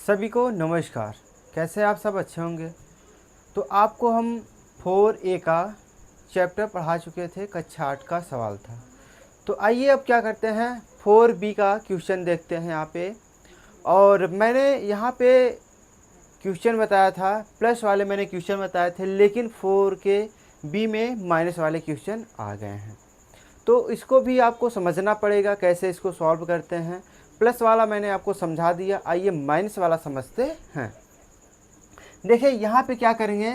सभी को नमस्कार। कैसे आप सब अच्छे होंगे। तो आपको हम 4A का चैप्टर पढ़ा चुके थे, कक्षा 8 का सवाल था। तो आइए अब क्या करते हैं, 4B का क्वेश्चन देखते हैं यहाँ पे। और मैंने यहाँ पे क्वेश्चन बताया था, प्लस वाले मैंने क्वेश्चन बताए थे, लेकिन 4 के बी में माइनस वाले क्वेश्चन आ गए हैं। तो इसको भी आपको समझना पड़ेगा कैसे इसको सॉल्व करते हैं। प्लस वाला मैंने आपको समझा दिया, आइए माइनस वाला समझते हैं। देखिए यहाँ पे क्या करेंगे,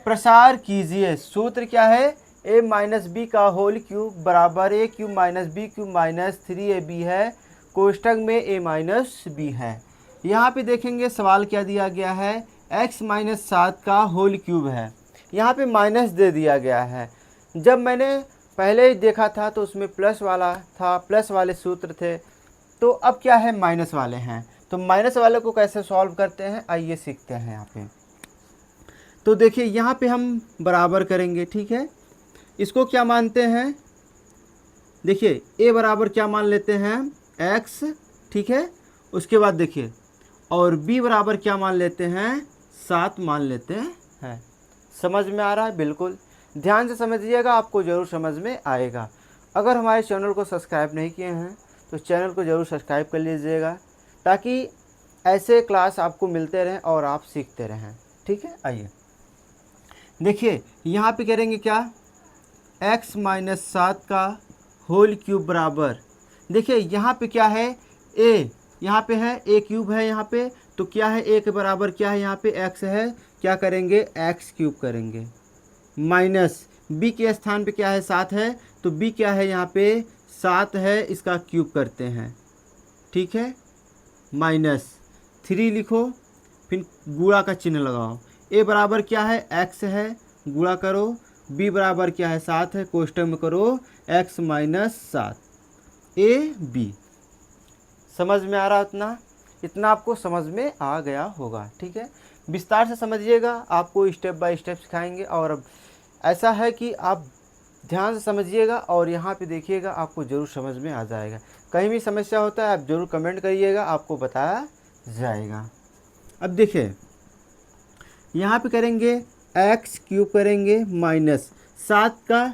प्रसार कीजिए। सूत्र क्या है, a माइनस बी का होल क्यूब बराबर a cube minus B cube minus 3ab है, कोष्टक में a माइनस बी है। यहाँ पे देखेंगे सवाल क्या दिया गया है, x माइनस 7 का होल क्यूब है, यहाँ पे माइनस दे दिया गया है। जब मैंने पहले ही देखा था तो उसमें प्लस वाला था, प्लस वाले सूत्र थे, तो अब क्या है माइनस वाले हैं। तो माइनस वाले को कैसे सॉल्व करते हैं आइए सीखते हैं यहाँ पे। तो देखिए यहाँ पे हम बराबर करेंगे, ठीक है। इसको क्या मानते हैं, देखिए a बराबर क्या मान लेते हैं x, ठीक है। उसके बाद देखिए और b बराबर क्या मान लेते हैं 7 मान लेते हैं। समझ में आ रहा है, बिल्कुल ध्यान से समझिएगा, आपको ज़रूर समझ में आएगा। अगर हमारे चैनल को सब्सक्राइब नहीं किए हैं तो चैनल को ज़रूर सब्सक्राइब कर लीजिएगा, ताकि ऐसे क्लास आपको मिलते रहें और आप सीखते रहें, ठीक है। आइए देखिए यहाँ पे करेंगे क्या, x माइनस 7 का होल क्यूब बराबर, देखिए यहाँ पे क्या है a, यहाँ पे है a क्यूब है यहाँ पे, तो क्या है a के बराबर क्या है यहाँ पे x है, क्या करेंगे x क्यूब करेंगे, माइनस b के स्थान पे क्या है 7 है, तो b क्या है यहाँ पे 7 है, इसका क्यूब करते हैं, ठीक है। माइनस 3 लिखो, फिर गुणा का चिन्ह लगाओ। a बराबर क्या है x है, गुणा करो, b बराबर क्या है 7 है, कोष्टक में करो x माइनस 7 a b। समझ में आ रहा है, इतना आपको समझ में आ गया होगा, ठीक है। विस्तार से समझिएगा, आपको स्टेप बाय स्टेप सिखाएंगे। और अब ऐसा है कि आप ध्यान से समझिएगा और यहाँ पे देखिएगा, आपको ज़रूर समझ में आ जाएगा। कहीं भी समस्या होता है आप ज़रूर कमेंट करिएगा, आपको बताया जाएगा। अब देखिए यहाँ पे करेंगे x क्यूब करेंगे माइनस 7 का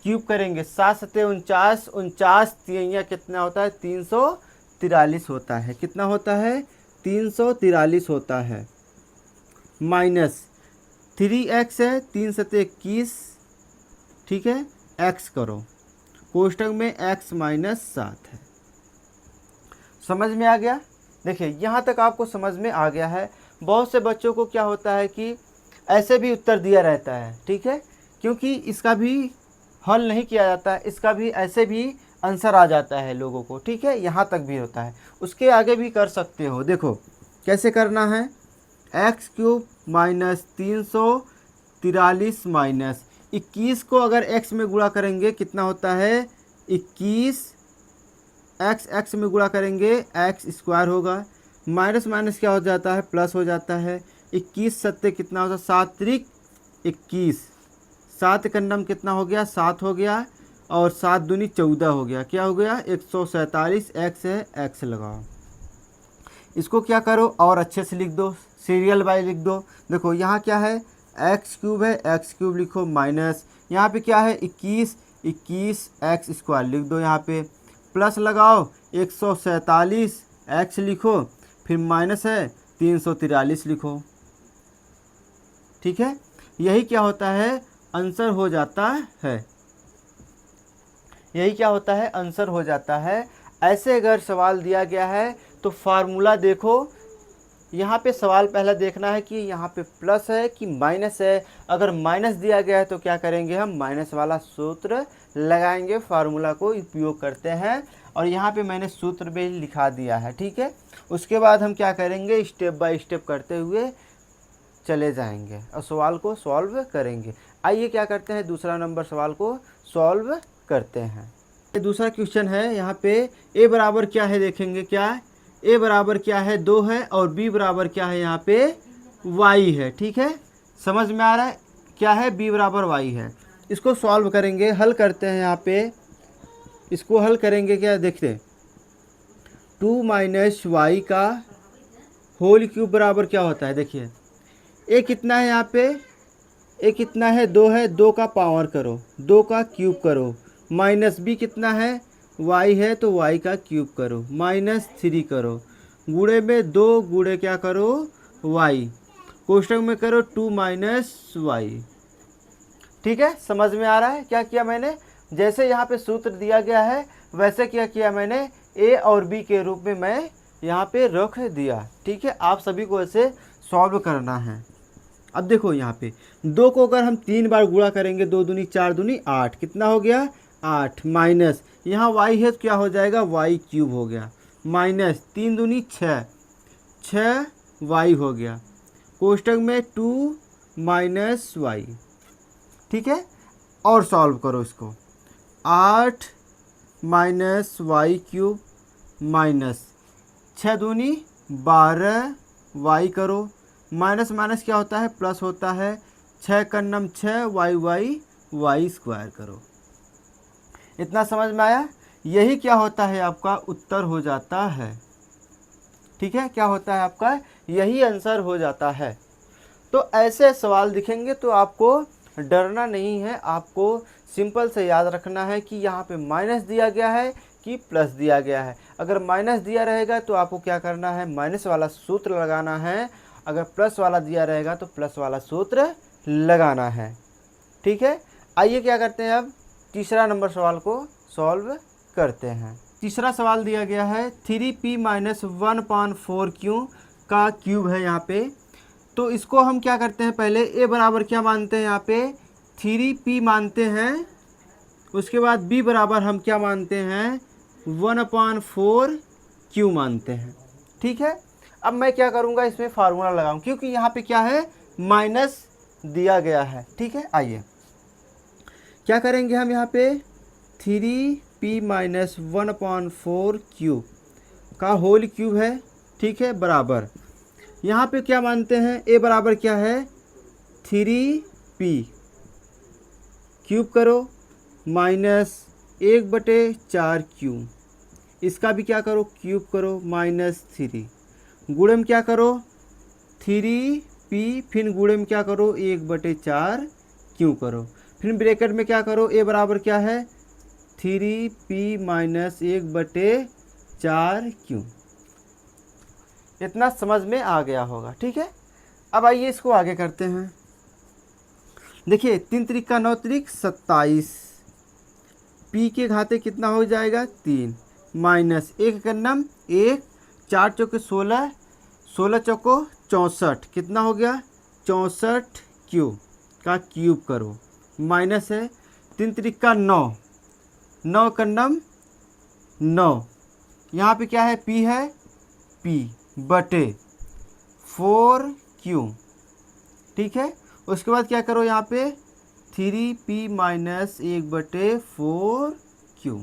क्यूब करेंगे, 7 सत्ते 49, 49 तिहैया कितना होता है 343 होता है, कितना होता है 343 होता है, माइनस 3x है, 3 सत्ते 21, ठीक है, x करो, कोष्टक में x माइनस 7 है। समझ में आ गया। देखिए यहाँ तक आपको समझ में आ गया है। बहुत से बच्चों को क्या होता है कि ऐसे भी उत्तर दिया रहता है, ठीक है, क्योंकि इसका भी हल नहीं किया जाता है, इसका भी ऐसे भी आंसर आ जाता है लोगों को, ठीक है, यहाँ तक भी होता है, उसके आगे भी कर सकते हो। देखो कैसे करना है, एक्स क्यूब माइनस 343 माइनस 21 को अगर x में गुणा करेंगे कितना होता है 21, x में गुणा करेंगे x स्क्वायर होगा, माइनस माइनस क्या हो जाता है प्लस हो जाता है, 21 सत्ते कितना होता है 7 त्रिक 21, 7 कंडम कितना हो गया 7 हो गया, और 7 दूनी 14 हो गया, क्या हो गया 147, x है x लगाओ। इसको क्या करो और अच्छे से लिख दो, सीरियल बाय लिख दो। देखो यहाँ क्या है एक्स क्यूब है, एक्स क्यूब लिखो, माइनस यहाँ पे क्या है 21, 21 एक्स स्क्वायर लिख दो, यहाँ पे प्लस लगाओ 147 एक्स लिखो, फिर माइनस है 343 लिखो, ठीक है। यही क्या होता है आंसर हो जाता है, यही क्या होता है आंसर हो जाता है। ऐसे अगर सवाल दिया गया है तो फार्मूला देखो, यहाँ पे सवाल पहला देखना है कि यहाँ पे प्लस है कि माइनस है। अगर माइनस दिया गया है तो क्या करेंगे, हम माइनस वाला सूत्र लगाएंगे, फार्मूला को उपयोग करते हैं। और यहाँ पे मैंने सूत्र भी लिखा दिया है, ठीक है। उसके बाद हम क्या करेंगे, स्टेप बाय स्टेप करते हुए चले जाएंगे और सवाल को सॉल्व करेंगे। आइए क्या करते हैं, दूसरा नंबर सवाल को सॉल्व करते हैं। दूसरा क्वेश्चन है, यहाँ पे a बराबर क्या है देखेंगे, क्या a बराबर क्या है 2 है, और b बराबर क्या है यहाँ पे y है, ठीक है। समझ में आ रहा है क्या है, b बराबर y है। इसको सॉल्व करेंगे, हल करते हैं। यहाँ पे इसको हल करेंगे, क्या देखते 2 माइनस वाई का होल क्यूब बराबर क्या होता है, देखिए ए कितना है यहाँ पे, ए कितना है 2 है, 2 का पावर करो, 2 का क्यूब करो, माइनस बी कितना है y है तो y का क्यूब करो, -3 करो, गुणे में 2 गुणे क्या करो y, कोष्टक में करो 2 - y। ठीक है, समझ में आ रहा है क्या किया मैंने, जैसे यहाँ पे सूत्र दिया गया है वैसे क्या किया मैंने, a और b के रूप में मैं यहाँ पे रख दिया। ठीक है, आप सभी को ऐसे सॉल्व करना है। अब देखो यहाँ पे 2 को अगर हम 3 बार गुणा करेंगे, 2 दूनी 4 दूनी 8, कितना हो गया 8, माइनस यहाँ y है तो क्या हो जाएगा y क्यूब हो गया, माइनस 3 दूनी 6, 6y हो गया, कोष्टक में 2 - y। ठीक है, और सॉल्व करो इसको, 8 - y क्यूब माइनस 6 दूनी 12 y करो, माइनस माइनस क्या होता है प्लस होता है, 6 का नम 6 y स्क्वायर करो। इतना समझ में आया, यही क्या होता है आपका उत्तर हो जाता है। ठीक है, क्या होता है आपका, यही आंसर हो जाता है। तो ऐसे सवाल दिखेंगे तो आपको डरना नहीं है, आपको सिंपल से याद रखना है कि यहाँ पे माइनस दिया गया है कि प्लस दिया गया है। अगर माइनस दिया रहेगा तो आपको क्या करना है, माइनस वाला सूत्र लगाना है, अगर प्लस वाला दिया रहेगा तो प्लस वाला सूत्र लगाना है। ठीक है, आइए क्या करते हैं, अब तीसरा नंबर सवाल को सॉल्व करते हैं। तीसरा सवाल दिया गया है 3p - 1/4q का क्यूब है यहाँ पे। तो इसको हम क्या करते हैं, पहले a बराबर क्या मानते हैं, यहाँ पे 3p मानते हैं, उसके बाद b बराबर हम क्या मानते हैं 1/4q मानते हैं। ठीक है, अब मैं क्या करूँगा, इसमें फार्मूला लगाऊँ क्योंकि यहाँ पे क्या है माइनस दिया गया है। ठीक है, आइए क्या करेंगे हम, यहाँ पे 3p - 1/4q का होल क्यूब है। ठीक है, बराबर यहाँ पे क्या मानते हैं, a बराबर क्या है 3p क्यूब करो -1/4q, इसका भी क्या करो क्यूब करो -3, गुणे में क्या करो 3p, फिर गुणे में क्या करो 1/4q करो, फिर ब्रैकेट में क्या करो, a बराबर क्या है 3p - 1/4q। इतना समझ में आ गया होगा। ठीक है, अब आइए इसको आगे करते हैं। देखिए 3 त्रिक का 9 त्रिक 27, p के घाते कितना हो जाएगा 3, माइनस 1 का नम 1, 4 चौके 16, 16 चौको 64, कितना हो गया 64q का क्यूब करो, माइनस है 3 त्रिक का 9, 9 का नम 9, यहाँ पे क्या है p है p बटे 4q। ठीक है, उसके बाद क्या करो यहाँ पे 3p - 1/4q।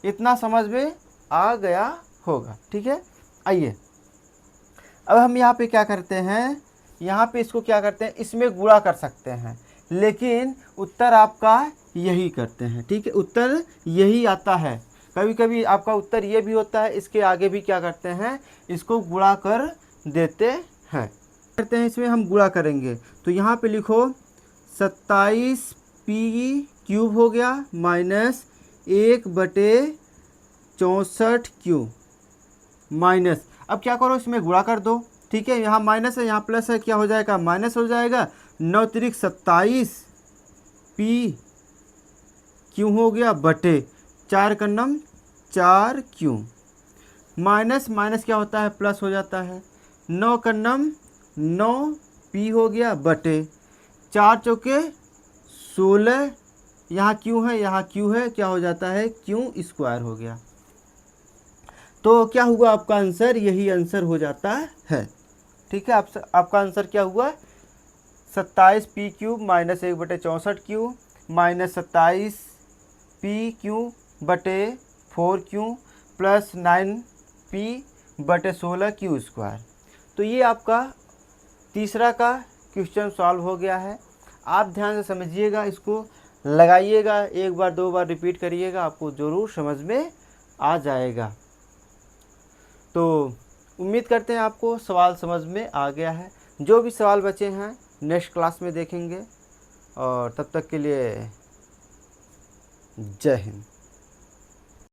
इतना समझ में आ गया होगा। ठीक है, आइए अब हम यहाँ पे क्या करते हैं, यहाँ पे इसको क्या करते हैं, इसमें गुणा कर सकते हैं लेकिन उत्तर आपका यही करते हैं। ठीक है, उत्तर यही आता है। कभी कभी आपका उत्तर ये भी होता है, इसके आगे भी क्या करते हैं, इसको गुणा कर देते हैं। करते हैं इसमें हम गुणा करेंगे तो यहाँ पे लिखो 27p क्यूब हो गया माइनस 1/64q माइनस, अब क्या करो इसमें गुणा कर दो। ठीक है, यहाँ माइनस है यहाँ प्लस है, क्या हो जाएगा माइनस हो जाएगा, 9 त्रिक 27p क्यों हो गया बटे 4 का नम 4q, माइनस माइनस क्या होता है प्लस हो जाता है, 9 का नम 9p हो गया बटे 4 चौके 16, यहाँ क्यों है यहाँ क्यों है, क्या हो जाता है क्यों स्क्वायर हो गया। तो क्या हुआ आपका आंसर, यही आंसर हो जाता है। ठीक है, आपका आंसर क्या हुआ 27p cube minus 1/64q minus 27p cube बटे 4q प्लस 9p बटे 16q स्क्वायर। तो ये आपका तीसरा का क्वेश्चन सॉल्व हो गया है। आप ध्यान से समझिएगा, इसको लगाइएगा, एक बार दो बार रिपीट करिएगा, आपको ज़रूर समझ में आ जाएगा। तो उम्मीद करते हैं आपको सवाल समझ में आ गया है। जो भी सवाल बचे हैं नेक्स्ट क्लास में देखेंगे, और तब तक के लिए जय हिंद।